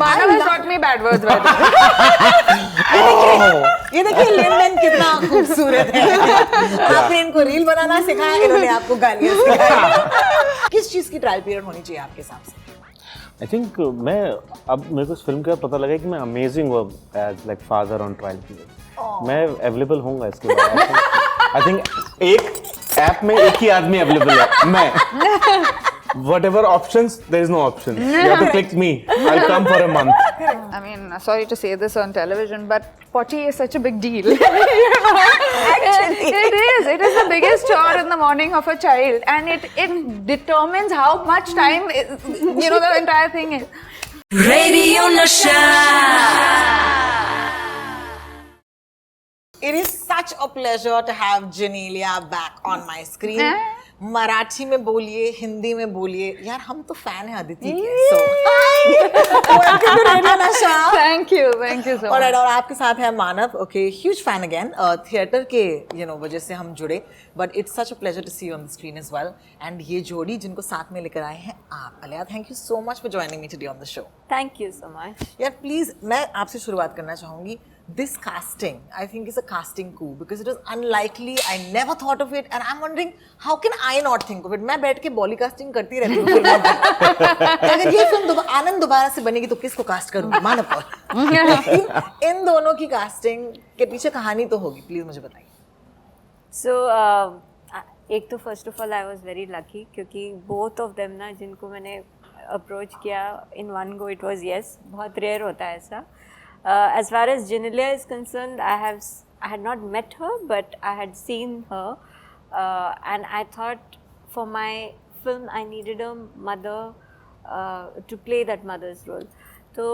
Manav has taught me bad words by the way. ये देखिए लेन-देन कितना खूबसूरत है. आपने इनको रील बनाना सिखाया, इन्होंने आपको गालियाँ सिखाई. किस चीज की ट्रायल पीरियड होनी चाहिए आपके हिसाब से? I think अब मेरे को इस फिल्म का पता लगा कि मैं अमेजिंग हुआ as like father on trial period. मैं अवेलेबल होऊंगा इसके बाद. आई थिंक एक ऐप में एक ही आदमी अवेलेबल है, मैं. Whatever options, there is no option. You have to click me. I'll come for a month. I mean, sorry to say this on television, but potty is such a big deal. Actually, it is the biggest chore in the morning of a child, and it determines how much time the entire thing is. Radio Nasha. It is such a pleasure to have Genelia back on my screen. Marathi में बोलिए, हिंदी में बोलिए. यार हम तो fan हैं अदिति के. So welcome to Radio Nasha. Thank you so much. और आपके साथ है मानव. Okay, huge fan again. Theatre के वजह से हम जुड़े. But it's such a pleasure to see you on the screen as well. And ये जोड़ी जिनको साथ में लेकर आए हैं आप. अलिया, thank you so much for joining me today on the show. Thank you so much. यार प्लीज मैं आपसे शुरुआत करना चाहूंगी. This casting, I think, is a casting coup because it was unlikely. I never thought of it, and I'm wondering how can I not think of it? मैं बैठ के बॉली casting करती रहती हूँ. अगर ये फिल्म आनंद दोबारा से बनेगी तो किसको कास्ट करूँगी? मानव को. इन दोनों की कास्टिंग के पीछे कहानी तो होगी. प्लीज मुझे बताइए. So एक तो first of all I was very lucky क्योंकि बोथ ऑफ देम ना जिनको मैंने अप्रोच किया in one go it was yes. बहुत रेयर होता है ऐसा. As far as Genelia is concerned, I had not met her, but I had seen her, and I thought for my film I needed a mother to play that mother's role. तो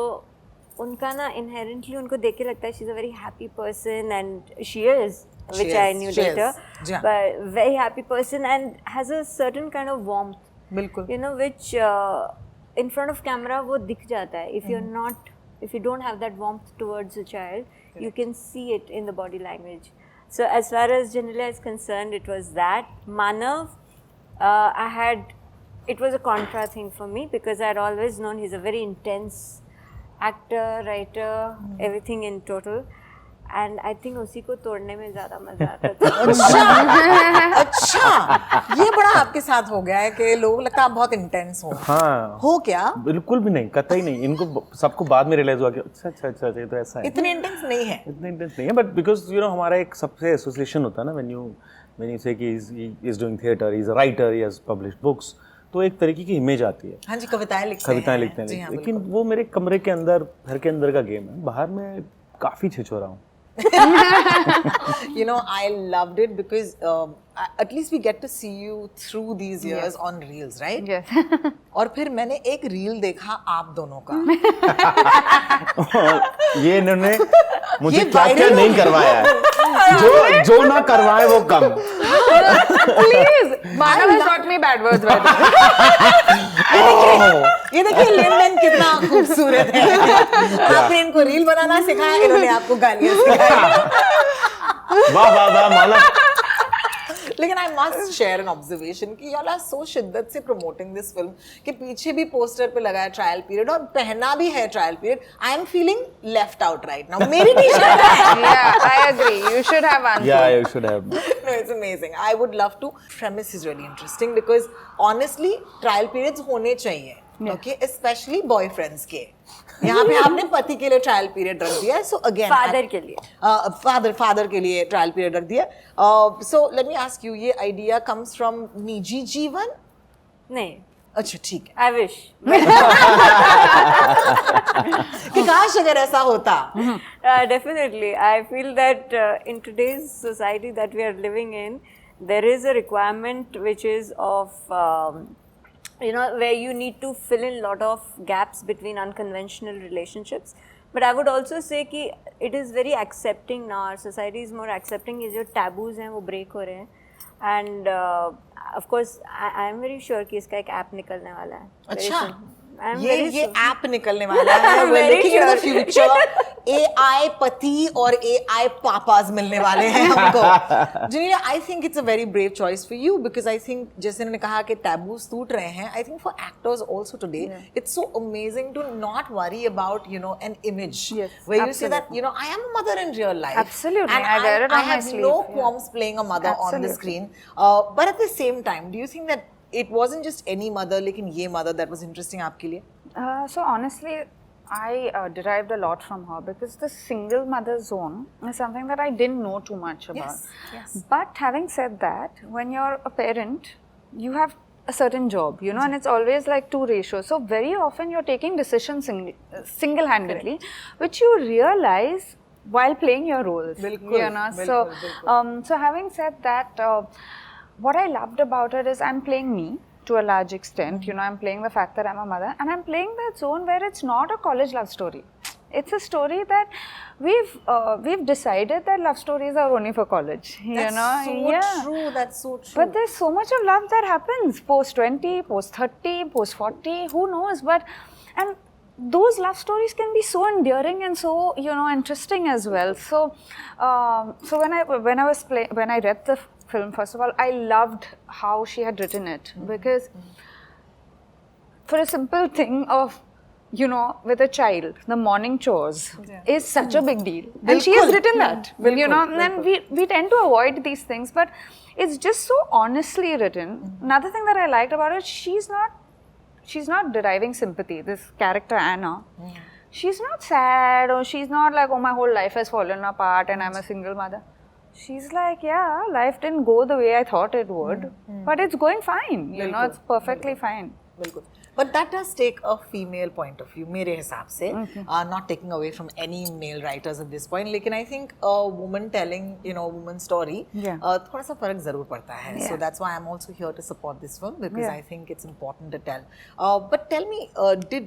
उनका ना inherently उनको देख के लगता है she's a very happy person, and she is, which I knew later, but very happy person and has a certain kind of warmth. बिल्कुल. Which in front of camera वो दिख जाता है. If you don't have that warmth towards a child, you can see it in the body language. So as far as Genelia is concerned, it was that. Manav, it was a contra thing for me because I had always known he's a very intense actor, writer, everything in total. And I think उसी को तोड़ने में ज़्यादा मज़ा आता था. अच्छा, ये बड़ा आपके साथ हो गया है कि लोग लगता है आप बहुत इंटेंस हो. हाँ. हो क्या? बिल्कुल भी नहीं, कतई नहीं. इनको सबको बाद में रियलाइज हुआ कि अच्छा ये तो ऐसा है. इतने इंटेंस नहीं है. इतने इंटेंस नहीं है, बट बिकॉज हमारा एक सबसे एसोसिएशन होता है ना when you say कि he is doing theatre, he is a writer, he has published books, तो एक तरीके की इमेज आती है. हाँ जी, कविताएं लिखते हैं. लेकिन वो मेरे कमरे के अंदर, घर के अंदर का गेम है. बाहर में काफी छिछोरा हूँ. I loved it because at least we get to see you through these years on reels, right? Yes. और फिर मैंने एक रील देखा आप दोनों का. ये इन्होंने मुझे क्या नहीं करवाया है. जो ना करवाए वो कम. Please, Manav has taught me bad words by the way. ये देखिए लेन-देन कितना खूबसूरत है. आपने इनको रील बनाना सिखाया, इन्होंने आपको गालियाँ सिखाई. वाह मानव. लेकिन I must share an observation कि y'all are so शिद्दत से प्रमोटिंग दिस फिल्म कि पीछे भी पोस्टर पे लगा है ट्रायल पीरियड और पहना भी है trial period. I am feeling left out right now. मेरी टी-शर्ट है. Yeah, I agree. You should have answered. Yeah, you should have. No, it's amazing. I would love to. Premise is really interesting because honestly, trial periods होने चाहिए. Okay, especially boyfriends के. यहाँ पे आपने पति के लिए ट्रायल पीरियड रख दिया है. So again, फादर के लिए. फादर के लिए ट्रायल पीरियड रख दिया. So let me ask you, ये आइडिया comes from निजी जीवन? नहीं. अच्छा ठीक है. I wish. कि काश अगर ऐसा होता. Definitely, I feel that in today's society that we are living in, there is a requirement which is of where you need to fill in a lot of gaps between unconventional relationships. But I would also say कि it is very accepting now. Our society is more accepting. ये जो taboos हैं वो break हो रहे हैं. And of course, I am very sure कि इसका एक app निकलने वाला है. अच्छा. ये ऐप निकलने वाला है. We're looking in the future. AI पति और AI पापाज मिलने वाले हैं हमको. Genelia, I think it's a very brave choice for you because I think जैसे मैंने कहा कि taboos टूट रहे हैं. I think for actors also today, it's so amazing to not worry about an image where you say that I am a mother in real life. Absolutely, and I wear it on I my have sleeve. no qualms playing a mother on the screen. But at the same time, do you think that it wasn't just any mother, लेकिन ये mother that was interesting आपके लिए? So honestly, I derived a lot from her because the single mother zone is something that I didn't know too much about. Yes. But having said that, when you're a parent, you have a certain job, and it's always like 2 ratios. So very often you're taking decisions single-handedly, which you realize while playing your roles. बिल्कुल. So having said that, what I loved about it is I'm playing me. To a large extent, I'm playing the fact that I'm a mother, and I'm playing that zone where it's not a college love story. It's a story that we've decided that love stories are only for college. That's so true. That's so true. But there's so much of love that happens post 20, post 30, post 40. Who knows? And those love stories can be so endearing and so interesting as well. So when I read the film, first of all, I loved how she had written it because for a simple thing of with a child, the morning chores is such a big deal, and she has written that. And we tend to avoid these things, but it's just so honestly written. Another thing that I liked about it, she's not deriving sympathy. This character Anna, she's not sad, or she's not like, oh, my whole life has fallen apart and I'm a single mother. She's like, yeah, life didn't go the way I thought it would, but it's going fine. It's perfectly fine. बिल्कुल. But that does take a female point of view, मेरे हिसाब से. Not taking away from any male writers at this point, लेकिन I think a woman telling, woman story, थोड़ा सा फर्क जरूर पड़ता है. So that's why I'm also here to support this film because I think it's important to tell. But tell me,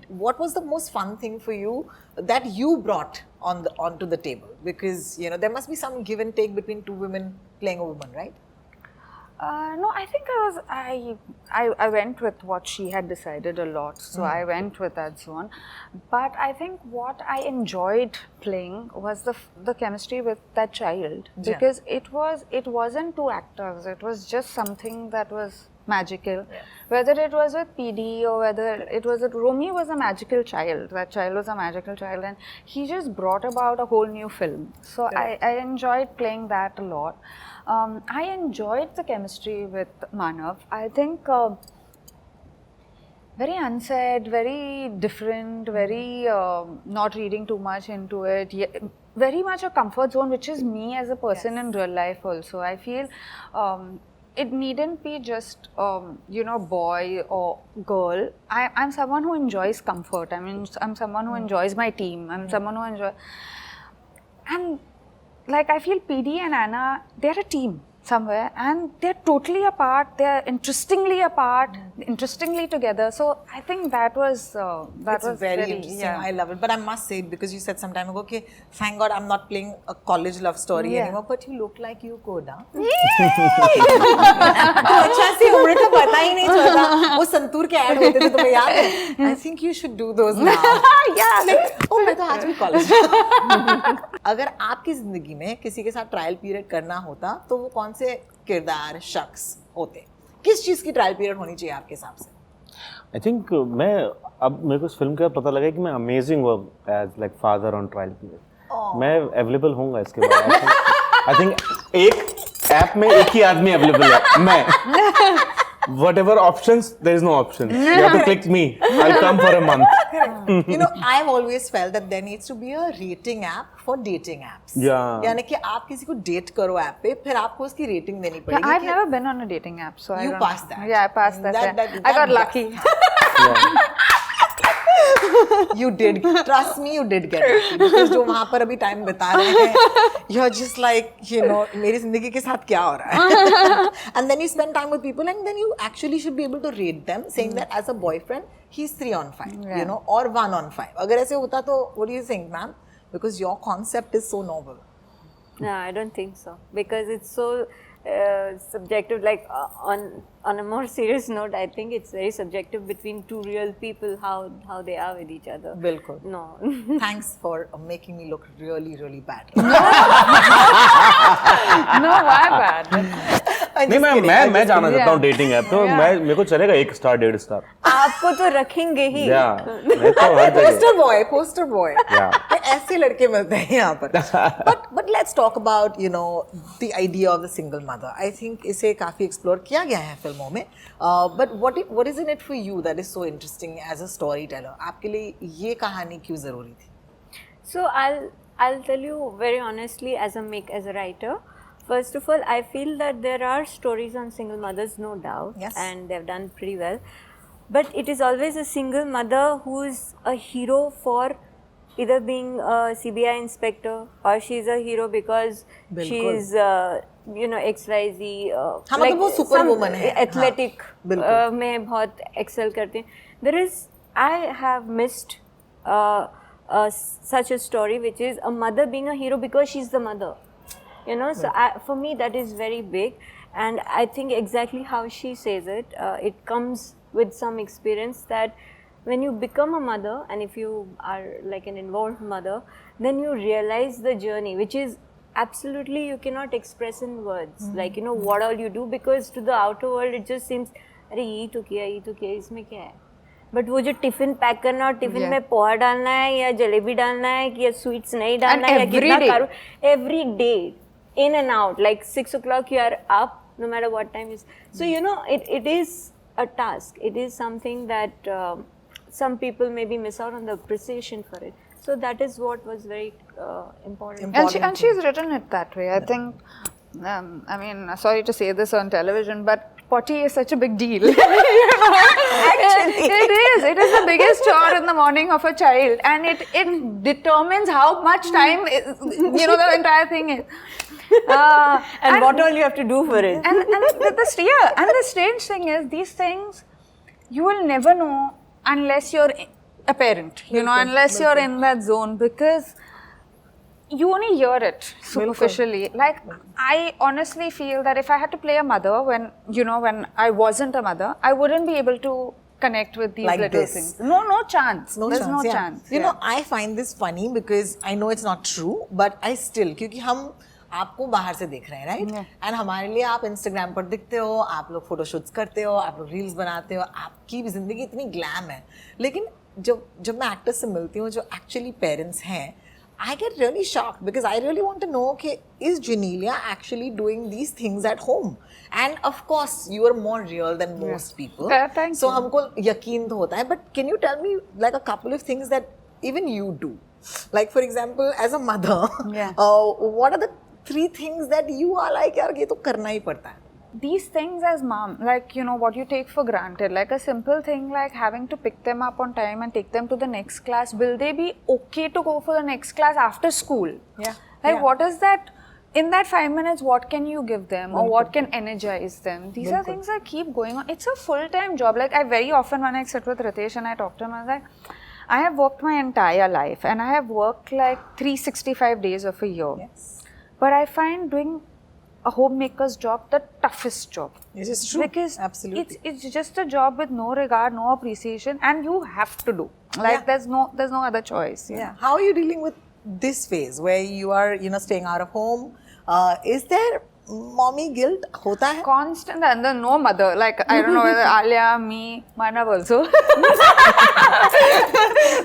what was the most fun thing for you that you brought onto the table? Because there must be some give and take between 2 women playing a woman, right? No, I think I went with what she had decided a lot, so I went with that zone. But I think what I enjoyed playing was the chemistry with that child, because it wasn't 2 actors, it was just something that was magical. Whether it was with PD or whether it was with Romy, was a magical child. That child was a magical child, and he just brought about a whole new film. So I enjoyed playing that a lot. I enjoyed the chemistry with Manav. I think very unsaid, very different, very not reading too much into it. Very much a comfort zone, which is me as a person in real life also. I feel it needn't be just boy or girl. I'm someone who enjoys comfort. I mean, I'm someone who enjoys my team. I'm someone who enjoys, and like I feel PD and Anna, they're a team somewhere, and they're totally apart. They're interestingly apart, interestingly together. So I think that was very interesting. I love it. But I must say, because you said some time ago, okay, thank God I'm not playing a college love story anymore. But you look like you could, huh? अच्छा सी उम्र का पता ही नहीं चलता. वो संतूर के add होते थे, तुम्हें याद है? I think you should do those now. Oh, मैं तो आज भी college. अगर आपकी जिंदगी में किसी के साथ ट्रायल पीरियड करना होता, तो वो कौन से किरदार शख्स होते? किस चीज की ट्रायल पीरियड होनी चाहिए आपके हिसाब से? आई थिंक अब मेरे को इस फिल्म का पता लगा कि मैं अमेजिंग हुआ as like father on trial period. मैं अवेलेबल होऊंगा इसके बाद. आई थिंक एक ऐप में एक ही आदमी अवेलेबल है, मैं. Whatever options, there is no option. You have to click me. I'll come for a month. I've always felt that there needs to be a rating app for dating apps. Yeah. यानी कि आप किसी को date करो app पे, फिर आपको उसकी रेटिंग देनी पड़ेगी. I've never been on a dating app, so you passed that. Yeah, I passed that. I got lucky. You did. Trust me, you did get lucky. Because जो वहाँ पर अभी टाइम बिता रहे हैं, you're just like, मेरी जिंदगी के साथ क्या हो रहा है? And then you spend time with people, and then you actually should be able to rate them, saying that as a boyfriend, he's 3 on 5, or 1 on 5. अगर ऐसे होता तो, what do you think, ma'am? Because your concept is so novel. No, I don't think so, because it's so subjective. Like on a more serious note, I think it's very subjective between two real people how they are with each other. बिल्कुल. No. Thanks for making me look really, really bad. No, why bad? नहीं मैं जाना चाहता हूँ dating app तो मेरे को चलेगा 1 स्टार 1.5 स्टार आपको तो रखेंगे ही. मैं तो हर जगह पोस्टर बॉय ऐसे लड़के मिलते हैं यहाँ पर. but let's talk about the idea of the single mother. I think इसे काफी एक्सप्लोर किया गया है फिल्मों में. But what is in it for you that is so interesting as a storyteller? आपके लिए ये कहानी क्यों जरूरी थी? So I'll tell you very honestly, as a writer. First of all, I feel that there are stories on single mothers, no doubt, yes, and they've done pretty well. But it is always a single mother who's a hero for either being a CBI inspector or she's a hero because she's XYZ. like वो super woman है. Athletic में बहुत excel करते हैं. I have missed such a story which is a mother being a hero because she's the mother. So for me that is very big, and I think exactly how she says it, it comes with some experience that when you become a mother, and if you are like an involved mother, then you realize the journey, which is absolutely you cannot express in words. Like what all you do, because to the outer world it just seems अरे ये तो किया इसमें क्या है. But वो जो tiffin pack करना और टिफिन में पोहा डालना है या जलेबी डालना है कि या स्वीट्स नहीं डालना है या कितना करो, every day in and out, like 6 o'clock you are up no matter what time is. So it is a task. It is something that some people maybe miss out on the appreciation for it. So that is what was very important. And she's written it that way. I think, I mean, sorry to say this on television, but potty is such a big deal. Actually, it is the biggest chore in the morning of a child, and it determines how much time the entire thing is. And what all you have to do for it. And the strange thing is, these things you will never know unless you're a parent, unless you're in that zone, because you only hear it superficially. Like, I honestly feel that if I had to play a mother when I wasn't a mother, I wouldn't be able to connect with these like little this. things. No chance. There's no chance. I find this funny because I know it's not true, but I still, क्योंकि हम आपको बाहर से देख रहे हैं, right? And हमारे लिए आप इंस्टाग्राम पर दिखते हो, आप लोग फोटोशूट्स करते हो, आप लोग रील्स बनाते हो, आपकी भी जिंदगी इतनी ग्लैम है. लेकिन जब मैं एक्टर्स से मिलती हूँ जो एक्चुअली पेरेंट्स हैं, I get really shocked because I really want to know, okay, is Genelia actually doing these things at home? And of course, you are more real than most people. Thank so you. हमको यकीन तो होता है. But can you tell me like a couple of things that even you do? Like for example, as a mother, what are the 3 things that you are like, यार ये तो करना ही पड़ता है. These things as mom, like what you take for granted, like a simple thing like having to pick them up on time and take them to the next class. Will they be okay to go for the next class after school? Yeah. Like what is that, in that 5 minutes, what can you give them or what can energize them? These are things that keep going on. It's a full-time job. Like I very often when I sit with Ritesh and I talk to him, I was like, I have worked my entire life and I have worked like 365 days of a year. Yes. But I find doing a homemaker's job the toughest job. This is true. Because absolutely, it's just a job with no regard, no appreciation, and you have to do. Like there's no other choice. Yeah. How are you dealing with this phase where you are staying out of home? Is there mommy guilt? होता है? Constant, and then no mother. Like I don't know whether Alia, me, Manav also.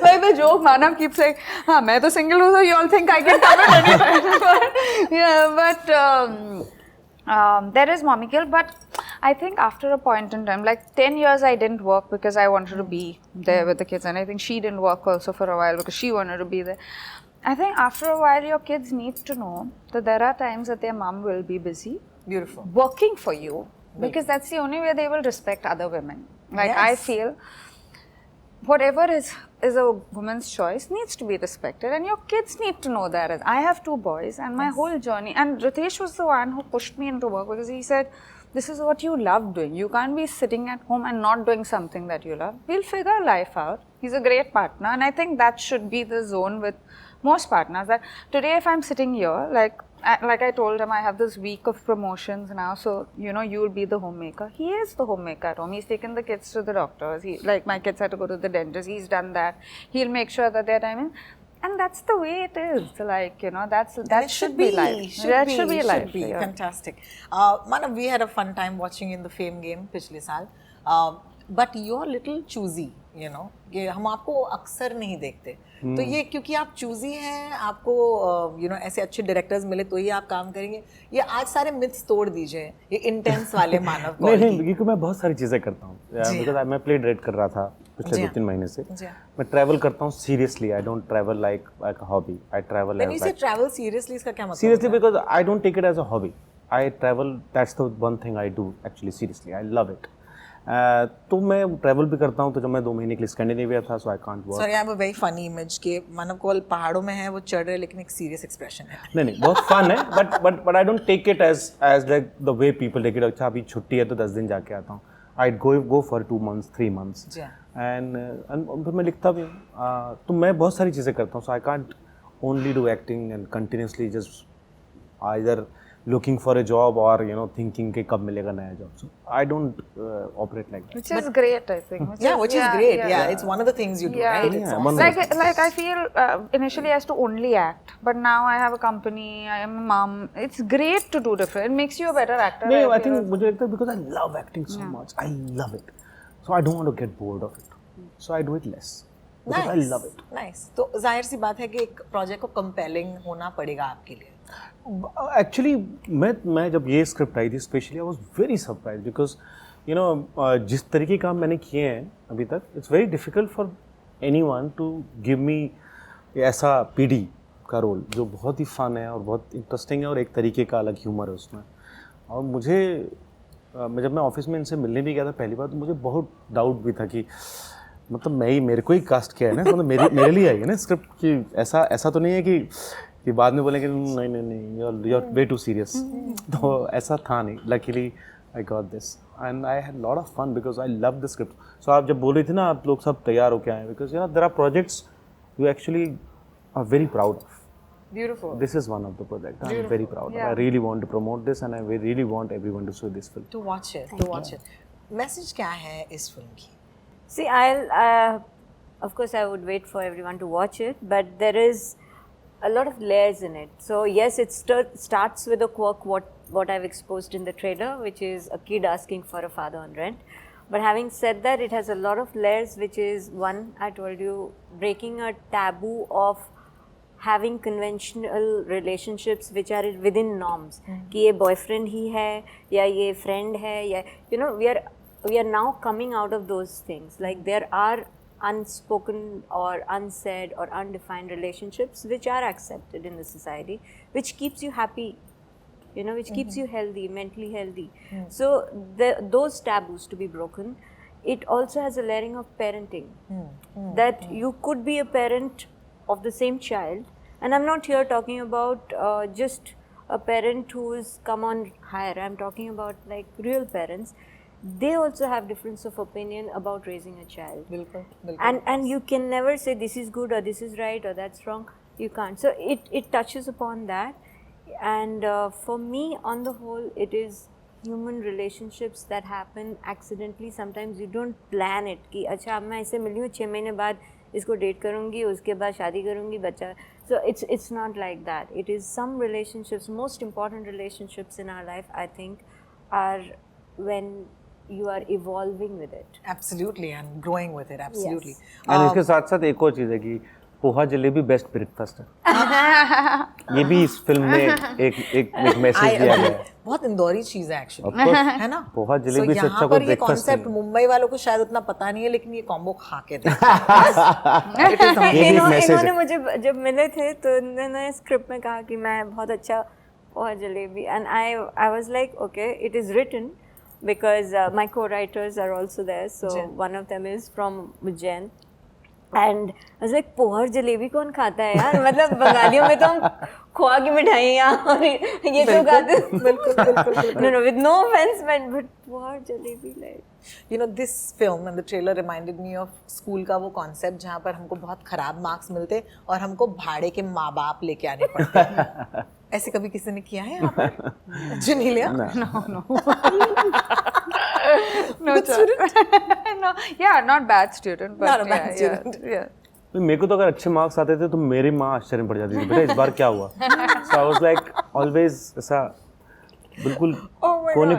Like the joke Manav keeps saying, "हाँ मैं तो single हूँ, so you all think I can come at any time." but there is mommy guilt. But I think after a point in time, like 10 years, I didn't work because I wanted to be there with the kids, and I think she didn't work also for a while because she wanted to be there. I think after a while, your kids need to know that there are times that their mom will be busy. Beautiful. Working for you, because that's the only way they will respect other women. Like I feel, whatever is a woman's choice needs to be respected, and your kids need to know that. I have 2 boys, and my whole journey, and Ritesh was the one who pushed me into work because he said, this is what you love doing. You can't be sitting at home and not doing something that you love. We'll figure life out. He's a great partner, and I think that should be the zone with most partners, that today if I'm sitting here, like like I told him, I have this week of promotions now, so you know, you'll be the homemaker. He is the homemaker at home. He's taken the kids to the doctors. Like my kids had to go to the dentist. He's done that. He'll make sure that they're timing. And that's the way it is. Like, you know, that should be life. That should be life. Yeah. Fantastic. Manav, we had a fun time watching in the Fame game पिछले साल. But you're little choosy, you know. ये हम आपको अक्सर नहीं देखते. तो ये क्योंकि आप choosy हैं, आपको you know ऐसे अच्छे directors मिले तो ही आप काम करेंगे. ये आज सारे myths तोड़ दीजिए. ये intense वाले मानव कौल की. नहीं, क्योंकि मैं बहुत सारी चीज़ें करता हूँ. Because मैं play direct कर रहा था पिछले 2-3 महीने से. मैं travel करता हूँ seriously. I don't travel like a hobby. I travel. When you say travel seriously, इसका क्या मतलब? Seriously, because I don't take it as a hobby. I travel. That's the one thing I do actually seriously. I love it. तो मैं travel भी करता हूँ. तो जब मैं 2 महीने के लिए स्कैंडिनेविया था, so I can't work. Sorry, I have a very funny image के मानव कौल पहाड़ों में है, वो चढ़ रहे लेकिन एक सीरियस एक्सप्रेशन है. नहीं, बहुत फन है, but I don't take it as like the way people take it. अच्छा अभी छुट्टी है तो 10 दिन जाके आता हूँ. I go for 2 months 3 months and फिर मैं लिखता भी हूँ. तो मैं बहुत सारी चीज़ें करता हूँ. So I can't only do acting and continuously just either looking for a job or you know thinking कि कब मिलेगा नया job. So I don't operate like that. Which is great, I think. Which is great. Yeah, it's one of the things you do, right? Yeah. Like I feel initially I used to only act, but now I have a company. I am a mom. It's great to do different. It makes you a better actor. No, I think मुझे लगता है because I love acting so much. I love it. So I don't want to get bored of it. So I do it less. Because I love it. Nice. तो जाहिर सी बात है कि एक project को कंपेलिंग होना पड़ेगा आपके लिए. एक्चुअली मैं जब ये स्क्रिप्ट आई थी specially I was very surprise because you know जिस तरीके काम मैंने किए हैं अभी तक it's very difficult for anyone to give me ऐसा पीडी का रोल जो बहुत ही फन है और बहुत इंटरेस्टिंग है और एक तरीके का अलग ह्यूमर है उसमें. और मुझे जब मैं ऑफिस में इनसे मिलने भी गया था पहली बार तो मुझे बहुत डाउट भी था कि मतलब मेरे को ही कास्ट किया है ना, मतलब मेरे लिए आई है ना स्क्रिप्ट की. ऐसा तो नहीं है कि बाद में बोलेंगे नहीं you are way too serious. तो ऐसा था नहीं. Luckily I got this and I had lot of fun because I love the script. So आप जब बोल रही थी ना आप लोग सब तैयार होके आए because you know there are projects you actually are very proud of. Beautiful. This is one of the projects I'm very proud of. I really want to promote this and I really want everyone to see this film. To watch it. Message क्या है इस film की? See, of course I would wait for everyone to watch it, but there is a lot of layers in it. So yes, it starts with a quirk what I've exposed in the trailer, which is a kid asking for a father on rent. But having said that, it has a lot of layers, which is one, I told you, breaking a taboo of having conventional relationships which are within norms. कि ये boyfriend ही है या ये friend है या you know we are now coming out of those things. Like there are unspoken or unsaid or undefined relationships which are accepted in the society, which keeps you happy, you know, which keeps you healthy, mentally healthy. So those taboos to be broken. It also has a layering of parenting, that you could be a parent of the same child, and I'm not here talking about just a parent who's come on higher. I'm talking about like real parents. They also have difference of opinion about raising a child. Bilkul. And you can never say this is good or this is right or that's wrong. You can't. So it touches upon that, and for me, on the whole, it is human relationships that happen accidentally. Sometimes you don't plan it कि अच्छा अब मैं इससे मिली हूँ 6 महीने बाद इसको date करूँगी उसके बाद शादी करूँगी बच्चा. So it's not like that. It is some relationships, most important relationships in our life, I think, are when you are evolving with it. Absolutely, and growing with it. Absolutely. Yes. And इसके साथ साथ एक और चीज़ है कि poha jalebi best breakfast है. ये भी इस फिल्म में एक मैसेज दिया गया है. बहुत इंदौरी चीज है एक्चुअली, है ना? पोहा जलेबी से अच्छा कोई ब्रेकफास्ट नहीं. कॉन्सेप्ट मुंबई वालों को शायद उतना पता नहीं है, लेकिन ये कॉम्बो खा के इन्होंने मुझे जब मिले थे तो इन्होंने स्क्रिप्ट में कहा कि मैं बहुत अच्छा poha jalebi, and I was like okay, it is written because my co-writers are also there, so one of them is from Ujjain, and I was like poha jalebi कौन खाता है यार, मतलब बंगालियों में तो हम खोआ की मिठाइयाँ और ये तो खाते हैं. बिल्कुल. No, with no offense, but poha jalebi like. You know, this film and the trailer reminded me of school का वो concept जहाँ पर हमको बहुत खराब marks मिलते और हमको भाड़े के माँ बाप लेके आने पड़ते। ऐसे कभी किसी ने किया है यहाँ पर? Genelia? No. No, no. Yeah, not bad student, but Not a bad student. Yeah. मेरे को तो अगर अच्छे मार्क्स आते थे तो मेरी माँ आश्चर्य में पड़ जाती थी, बेटा इस बार क्या हुआ? So I was like always ऐसा बिल्कुल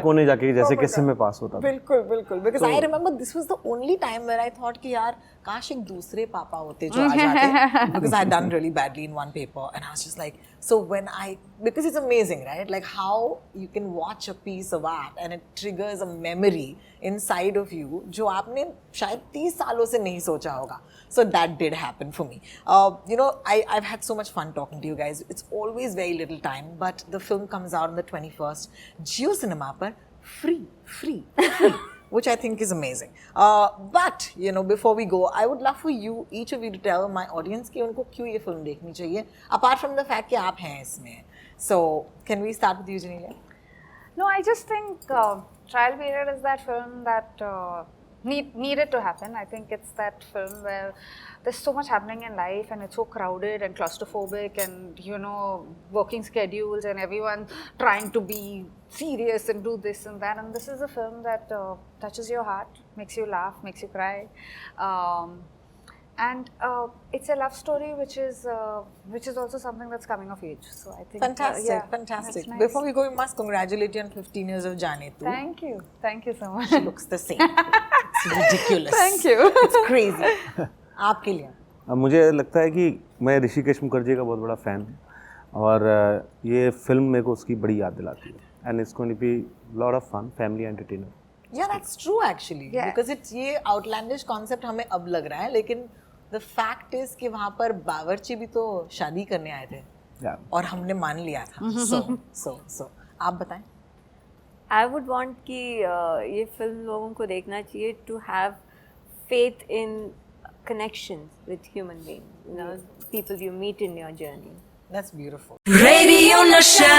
कोने जाके जैसे कैसे मैं पास होता था। बिल्कुल because I remember this was the only time where I thought कि यार काश एक दूसरे पापा होते जो आ जाते, because I had done really badly in one paper and I was just like, so when because it's amazing, right, like how you can watch a piece of art and it triggers a memory inside of you जो आपने शायद 30 सालों से नहीं सोचा होगा. So that did happen for me. You know, I've had so much fun talking to you guys. It's always very little time, but the film comes out on the 21st. Jio Cinema par free, which I think is amazing. But you know, before we go, I would love for you, each of you, to tell my audience कि उनको क्यों ये film देखनी चाहिए, apart from the fact कि आप हैं इसमें. So can we start with you, Genelia? No, I just think Trial Period is that film that needed to happen. I think it's that film where there's so much happening in life and it's so crowded and claustrophobic and, you know, working schedules and everyone trying to be serious and do this and that. And this is a film that touches your heart, makes you laugh, makes you cry. And it's a love story which is also something that's coming of age. So I think fantastic. Nice. Before we go, we must congratulate you on 15 years of Jaane Tu. Thank you so much. She looks the same. It's ridiculous. Thank you. It's crazy. आपके लिए? मुझे लगता है कि मैं ऋषिकेश मुखर्जी का बहुत बड़ा फ़ैन हूँ और ये फिल्म मेरे को उसकी बड़ी याद दिलाती है. And it's going to be a lot of fun, family entertainer. Yeah, that's true actually. Yeah. Because it's ये outlandish concept हमें अब लग रहा है, लेकिन the fact is कि वहाँ पर बावर्ची भी तो शादी करने आए थे. Yeah. और हमने मान लिया था. So आप बताएं. I would want कि ये फिल्म लोगों को देखना चाहिए to have faith in connections with human beings, you know, people you meet in your journey. That's beautiful. Radio Nasha.